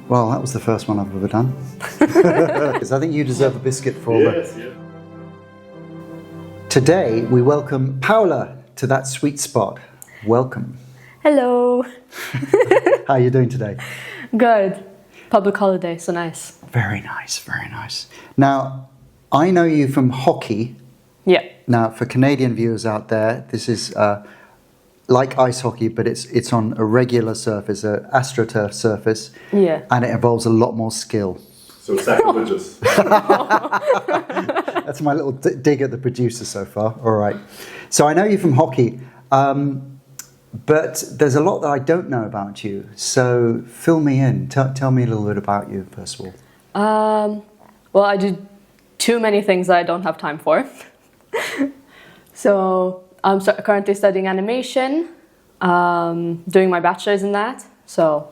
Well, that was the first one I've ever done. Because I think you deserve a biscuit for Yes, yeah. Today, we welcome Paula to That Sweet Spot. Welcome. Hello. How are you doing today? Good. Public holiday, so nice. Very nice, very nice. Now, I know you from hockey. Yeah. Now, for Canadian viewers out there, this is like ice hockey, but it's on a regular surface, an AstroTurf surface. Yeah. And it involves a lot more skill. So sacrilegious. That's my little dig at the producer so far. All right. So I know you from hockey, but there's a lot that I don't know about you. So fill me in. Tell me a little bit about you, first of all. Well, I do too many things that I don't have time for. So I'm currently studying animation, doing my bachelor's in that. So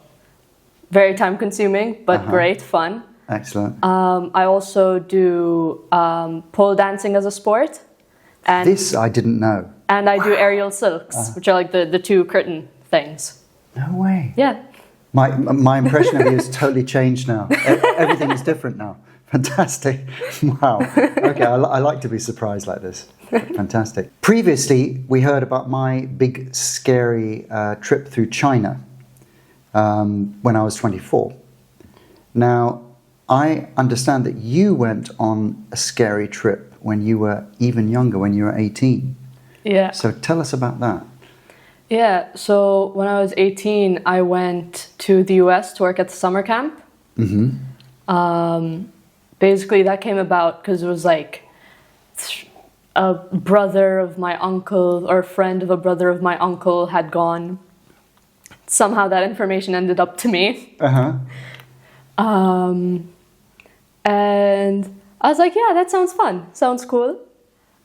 very time consuming, but great fun. Excellent. I also do pole dancing as a sport. And This I didn't know. And I do aerial silks, which are like the two curtain things. No way. Yeah. My impression of you has totally changed now. Everything is different now. Fantastic. Wow. Okay, I like to be surprised like this. Fantastic. Previously, we heard about my big, scary trip through China when I was 24. Now, I understand that you went on a scary trip when you were even younger, when you were 18. Yeah. So tell us about that. Yeah, so when I was 18, I went to the US to work at the summer camp. Basically, that came about because it was like a brother of my uncle or a friend of a brother of my uncle had gone. Somehow that information ended up to me. And I was like, yeah, that sounds fun. Sounds cool.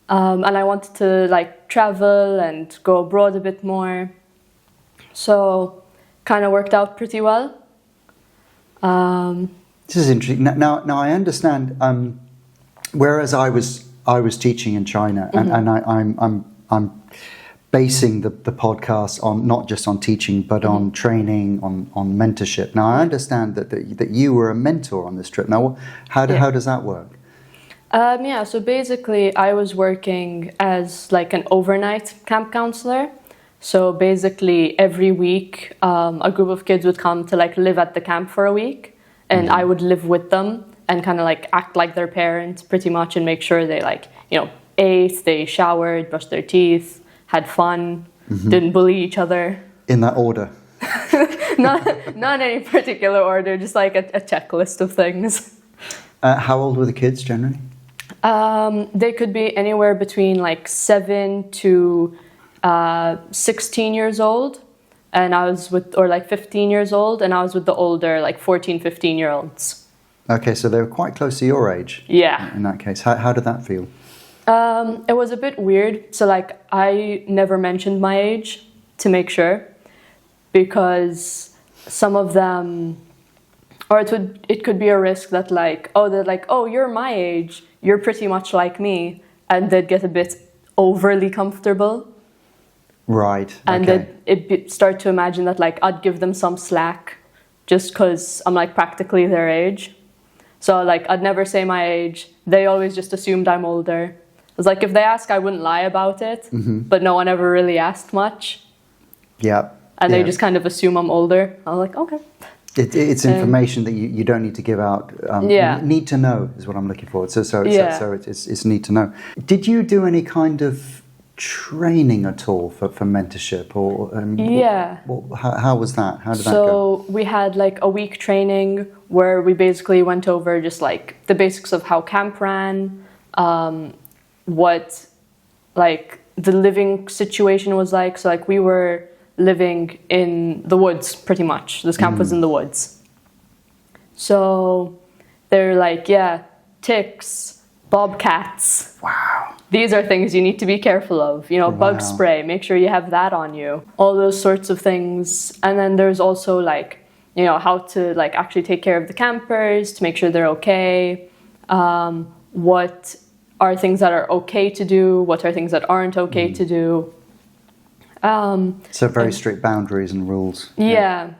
And I wanted to like travel and go abroad a bit more. So kind of worked out pretty well. This is interesting. Now I understand. Whereas I was teaching in China, and I'm basing the podcast on not just on teaching, but on training, on mentorship. Now I understand that you were a mentor on this trip. Now, how does that work? Yeah, so basically I was working as like an overnight camp counselor. So basically every week a group of kids would come to like live at the camp for a week, and I would live with them and kind of like act like their parent pretty much and make sure they like, ate, they showered, brushed their teeth, had fun, didn't bully each other. In that order? not any particular order, just like a checklist of things. How old were the kids generally? They could be anywhere between like 7 to 16 years old, and I was or like 15 years old, and I was with the older like 14, 15-year-olds. Okay, so they were quite close to your age. Yeah. In that case, how did that feel? It was a bit weird. So like I never mentioned my age to make sure, because some of them, or it could be a risk that like, they're like, oh, you're my age, you're pretty much like me, and they'd get a bit overly comfortable. Right. And it'd start to imagine that like I'd give them some slack just because I'm like practically their age. So like I'd never say my age. They always just assumed I'm older. It was like if they ask, I wouldn't lie about it, but no one ever really asked much. Yeah. And they just kind of assume I'm older. I was like, okay. It's information that you don't need to give out. Need to know is what I'm looking for. So it's need to know. Did you do any kind of training at all for mentorship, or how was that? How did that go? So we had like a week training where we basically went over just like the basics of how camp ran, what like the living situation was like. So like we were living in the woods pretty much. This camp was in the woods. So they're like, ticks, bobcats. Wow. These are things you need to be careful of. Bug spray, make sure you have that on you. All those sorts of things. And then there's also like, how to like actually take care of the campers to make sure they're okay. What are things that are okay to do? What are things that aren't okay to do? So very strict boundaries and rules. Yeah.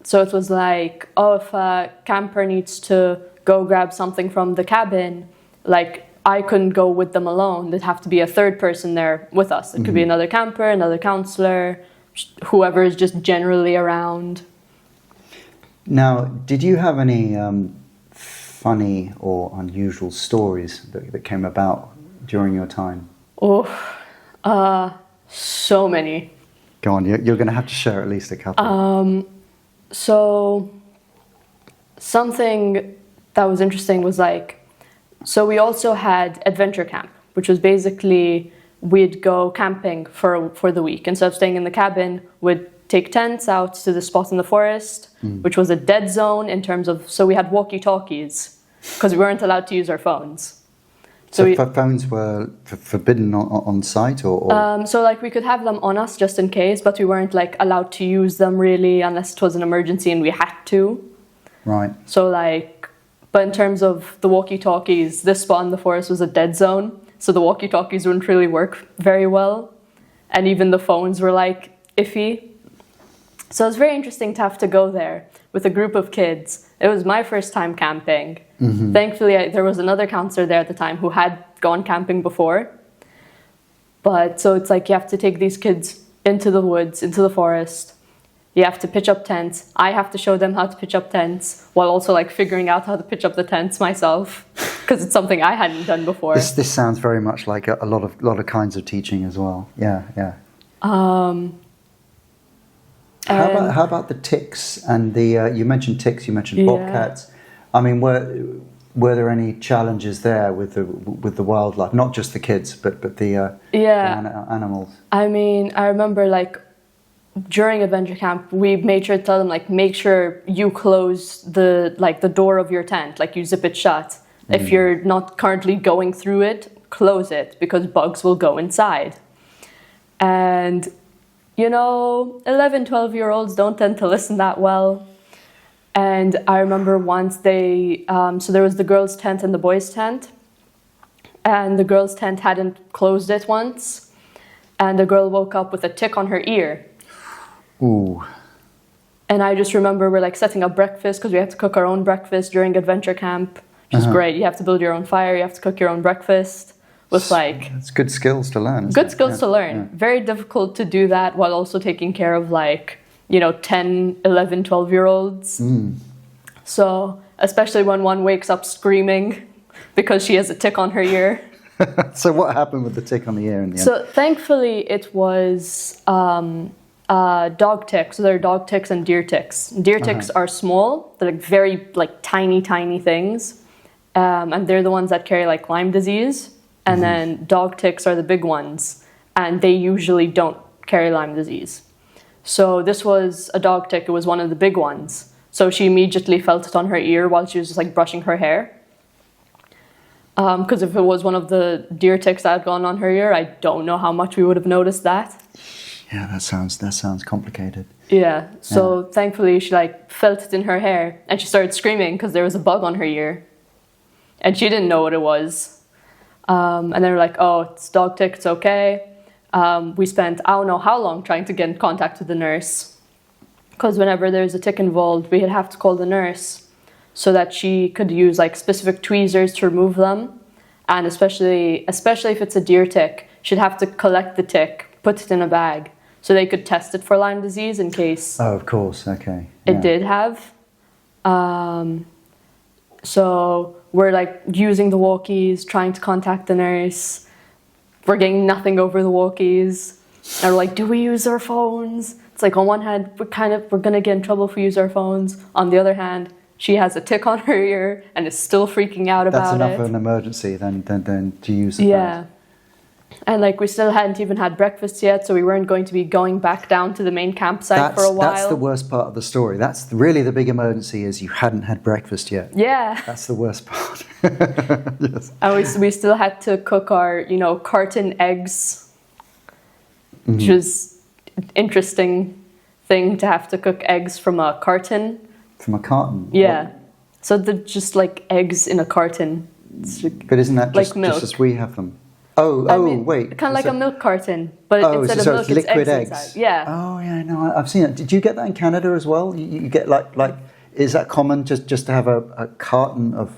So it was like, oh, if a camper needs to go grab something from the cabin, like I couldn't go with them alone. There'd have to be a third person there with us. It could be another camper, another counselor, whoever is just generally around. Now, did you have any funny or unusual stories that came about during your time? Oh, so many. Go on, you're going to have to share at least a couple. So something that was interesting was like, so we also had adventure camp, which was basically we'd go camping for the week. Instead of staying in the cabin, we'd take tents out to the spot in the forest, which was a dead zone in terms of, so we had walkie-talkies because we weren't allowed to use our phones. So phones were forbidden on site, or? So like we could have them on us just in case, but we weren't like allowed to use them really unless it was an emergency and we had to. Right. So like, but in terms of the walkie-talkies, this spot in the forest was a dead zone, so the walkie-talkies wouldn't really work very well, and even the phones were like iffy. So it was very interesting to have to go there with a group of kids. It was my first time camping. Thankfully, there was another counselor there at the time who had gone camping before. But so it's like you have to take these kids into the woods, into the forest. You have to pitch up tents. I have to show them how to pitch up tents while also like figuring out how to pitch up the tents myself because it's something I hadn't done before. This sounds very much like a lot of kinds of teaching as well. Yeah. How about the ticks and the? You mentioned ticks. You mentioned bobcats. I mean, were there any challenges there with the wildlife? Not just the kids, but the animals. I mean, I remember like during adventure camp, we made sure to tell them like make sure you close the door of your tent, like you zip it shut. If you're not currently going through it, close it because bugs will go inside. And 11, 12-year-olds don't tend to listen that well. And I remember once so there was the girls' tent and the boys' tent. And the girls' tent hadn't closed it once. And the girl woke up with a tick on her ear. Ooh. And I just remember we're like setting up breakfast because we had to cook our own breakfast during adventure camp, which is great. You have to build your own fire, you have to cook your own breakfast. It's good skills to learn. Good skills to learn. Yeah. Very difficult to do that while also taking care of 10, 11, 12-year-olds. So, especially when one wakes up screaming because she has a tick on her ear. So what happened with the tick on the ear in the end? So thankfully it was dog ticks. So there are dog ticks and deer ticks. Deer ticks are small. They're very tiny things. And they're the ones that carry Lyme disease. And then dog ticks are the big ones. And they usually don't carry Lyme disease. So this was a dog tick. It was one of the big ones. So she immediately felt it on her ear while she was just brushing her hair. Because if it was one of the deer ticks that had gone on her ear, I don't know how much we would have noticed that. Yeah, that sounds complicated. Yeah. So thankfully she felt it in her hair and she started screaming because there was a bug on her ear. And she didn't know what it was. And then we're like, oh, it's dog tick, it's okay. We spent I don't know how long trying to get in contact with the nurse. Because whenever there's a tick involved, we'd have to call the nurse so that she could use specific tweezers to remove them. And especially if it's a deer tick, she'd have to collect the tick, put it in a bag, so they could test it for Lyme disease in case. Oh, of course, okay. It did have. So we're using the walkies, trying to contact the nurse. We're getting nothing over the walkies. And we're like, do we use our phones? It's on one hand, we're going to get in trouble if we use our phones. On the other hand, she has a tick on her ear and is still freaking out about it. That's enough of an emergency than to use the phones. Yeah. And we still hadn't even had breakfast yet, so we weren't going to be going back down to the main campsite for a while. That's the worst part of the story. That's really the big emergency is you hadn't had breakfast yet. Yeah. That's the worst part. Yes. And we still had to cook our, carton eggs, which was an interesting thing to have to cook eggs from a carton. From a carton? Yeah. What? So they're just eggs in a carton. But isn't that just milk. just as we have them? Wait. kind of like a milk carton, but instead of milk, it's liquid eggs eggs. inside. Yeah. Oh yeah, no, I've seen it. Did you get that in Canada as well? You get like is that common just to have a carton of?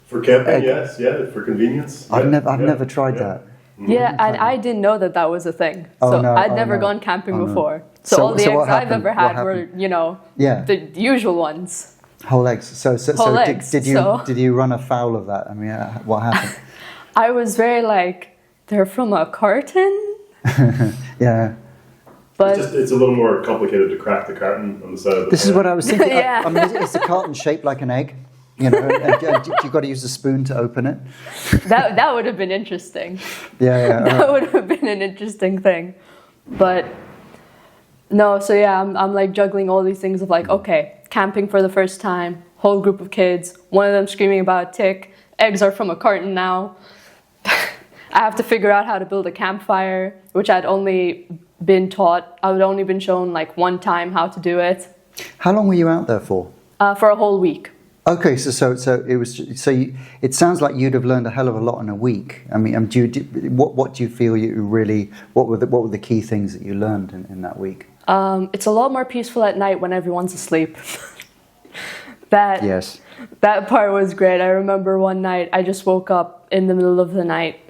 For camping, yes, yeah, for convenience. I've never tried that. Yeah, and I didn't know that was a thing. I'd never gone camping before. So all the eggs I've ever had were, the usual ones. Whole eggs. So did you run afoul of that? I mean, what happened? I was very like, they're from a carton? Yeah. But it's a little more complicated to crack the carton on the side of the This is what I was thinking. Yeah. I mean, is the carton shaped like an egg? And you've got to use a spoon to open it. That would have been interesting. Yeah. That would have been an interesting thing. But no, so yeah, I'm like juggling all these things of like, okay, camping for the first time, whole group of kids, one of them screaming about a tick, eggs are from a carton now. I have to figure out how to build a campfire, which I'd only been taught. I had only been shown like one time how to do it. How long were you out there for? For a whole week. Okay, so it was. It sounds like you'd have learned a hell of a lot in a week. I mean, what do you feel you really? What were the key things that you learned in that week? It's a lot more peaceful at night when everyone's asleep. Yes. That part was great. I remember one night I just woke up in the middle of the night,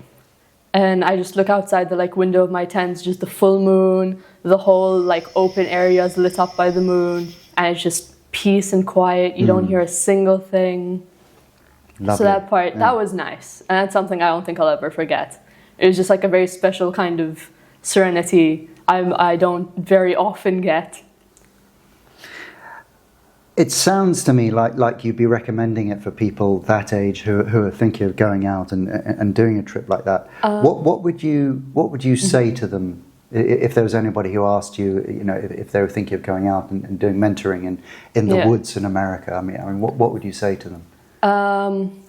and I just look outside the window of my tent, just the full moon, the whole open area is lit up by the moon, and it's just peace and quiet. You don't hear a single thing. Lovely. So that part, that was nice. And that's something I don't think I'll ever forget. It was just a very special kind of serenity I don't very often get. It sounds to me like you'd be recommending it for people that age who are thinking of going out and doing a trip like that. What would you say to them if there was anybody who asked you, if they were thinking of going out and doing mentoring in the woods in America? I mean, what would you say to them?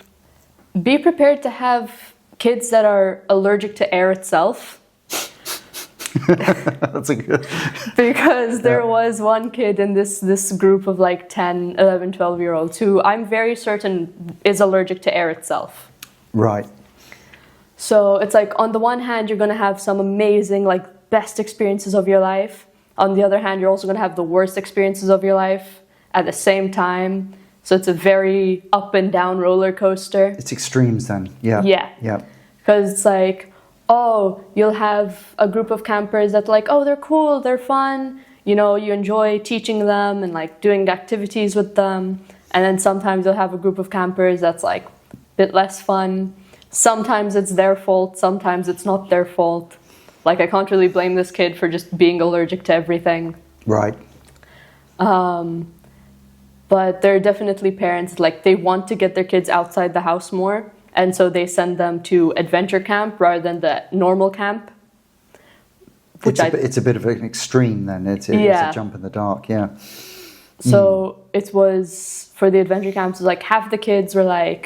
Be prepared to have kids that are allergic to air itself. That's a good... Because there was one kid in this group of 10, 11, 12-year-olds who I'm very certain is allergic to air itself. Right. So it's on the one hand, you're going to have some amazing, best experiences of your life. On the other hand, you're also going to have the worst experiences of your life at the same time. So it's a very up and down roller coaster. It's extremes then. Yeah. Yeah. Because it's you'll have a group of campers that they're cool, they're fun. You enjoy teaching them and doing activities with them. And then sometimes you'll have a group of campers that's a bit less fun. Sometimes it's their fault, sometimes it's not their fault. I can't really blame this kid for just being allergic to everything. Right. But there are definitely parents, they want to get their kids outside the house more. And so they send them to adventure camp rather than the normal camp. It's a bit of an extreme then. It's a jump in the dark, yeah. So it was, for the adventure camps, it was half the kids were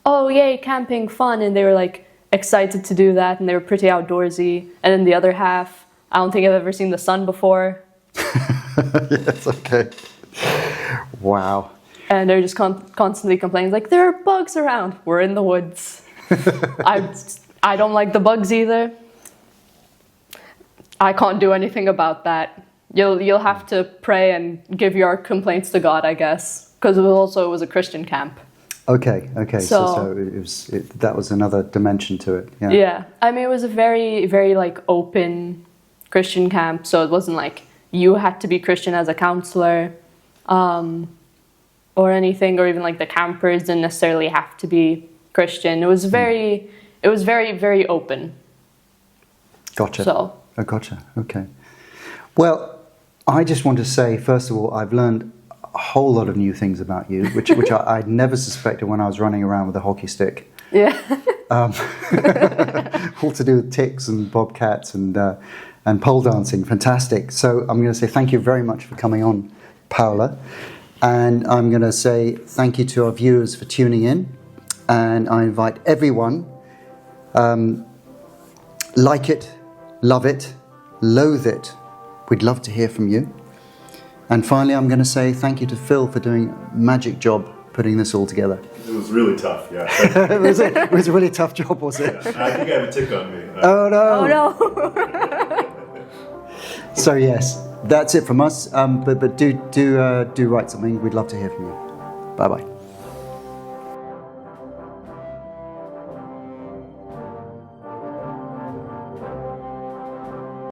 oh yay, camping, fun. And they were excited to do that, and they were pretty outdoorsy. And then the other half, I don't think I've ever seen the sun before. Yes, okay. Wow. And they're just constantly complaining, there are bugs around. We're in the woods. I don't like the bugs either. I can't do anything about that. You'll have to pray and give your complaints to God, I guess, because it was a Christian camp. Okay. So that was another dimension to it. Yeah. Yeah. I mean, it was a very, very open Christian camp. So it wasn't you had to be Christian as a counselor, or anything, or even the campers didn't necessarily have to be Christian. It was very, very open. Gotcha. So. Oh, gotcha. Okay. Well, I just want to say, first of all, I've learned a whole lot of new things about you, which I'd never suspected when I was running around with a hockey stick. Yeah. All to do with ticks and bobcats and pole dancing. Fantastic. So I'm going to say thank you very much for coming on, Paula. And I'm going to say thank you to our viewers for tuning in. And I invite everyone, like it, love it, loathe it. We'd love to hear from you. And finally, I'm going to say thank you to Phil for doing a magic job putting this all together? It was really tough, yeah. It was a really tough job, was it? Yeah, I think I have a tick on me. Oh no! Oh no! So yes, that's it from us. But do write something. We'd love to hear from you. Bye bye.